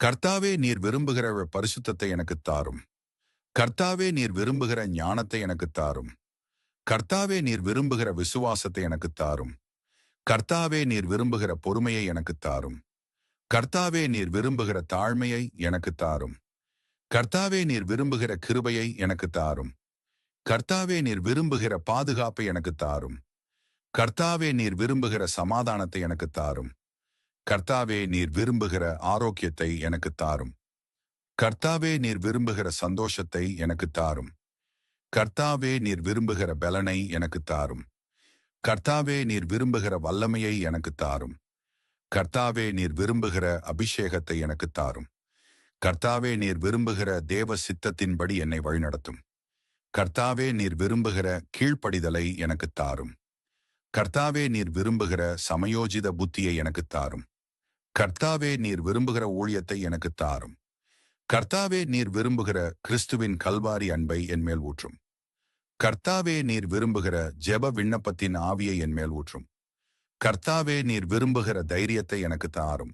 கர்த்தாவே நீர் விரும்புகிற பரிசுத்தத்தை எனக்குத் தாரும். கர்த்தாவே நீர் விரும்புகிற ஞானத்தை எனக்குத் தாரும். கர்த்தாவே நீர் விரும்புகிற விசுவாசத்தை எனக்குத் தாரும். கர்த்தாவே நீர் விரும்புகிற பொறுமையை எனக்குத் தாரும். கர்த்தாவே நீர் விரும்புகிற தாழ்மையை எனக்குத் தாரும். கர்த்தாவே நீர் விரும்புகிற கிருபையை எனக்குத் தாரும். கர்த்தாவே நீர் விரும்புகிற பாதுகாப்பை எனக்குத் தாரும். கர்த்தாவே நீர் விரும்புகிற சமாதானத்தை எனக்குத் தாரும். கர்த்தாவே நீர் விரும்புகிற ஆரோக்கியத்தை எனக்குத் தாரும். கர்த்தாவே நீர் விரும்புகிற சந்தோஷத்தை எனக்குத் தாரும். கர்த்தாவே நீர் விரும்புகிற பலனை எனக்குத் தாரும். கர்த்தாவே நீர் விரும்புகிற வல்லமையை எனக்குத் தாரும். கர்த்தாவே நீர் விரும்புகிற அபிஷேகத்தை எனக்குத் தாரும். கர்த்தாவே நீர் விரும்புகிற தேவ சித்தத்தின்படி என்னை வழிநடத்தும். கர்த்தாவே நீர் விரும்புகிற கீழ்ப்படிதலை எனக்குத் தாரும். கர்த்தாவே நீர் விரும்புகிற சமயோஜித புத்தியை எனக்குத் தாரும். கர்த்தாவே நீர் விரும்புகிற ஊழியத்தை எனக்குத் தாரும். கர்த்தாவே நீர் விரும்புகிற கிறிஸ்துவின் கல்வாரி அன்பை என்மேல் ஊற்றும். கர்த்தாவே நீர் விரும்புகிற ஜெப விண்ணப்பத்தின் ஆவியை என்மேல் ஊற்றும். கர்த்தாவே நீர் விரும்புகிற தைரியத்தை எனக்குத் தாரும்.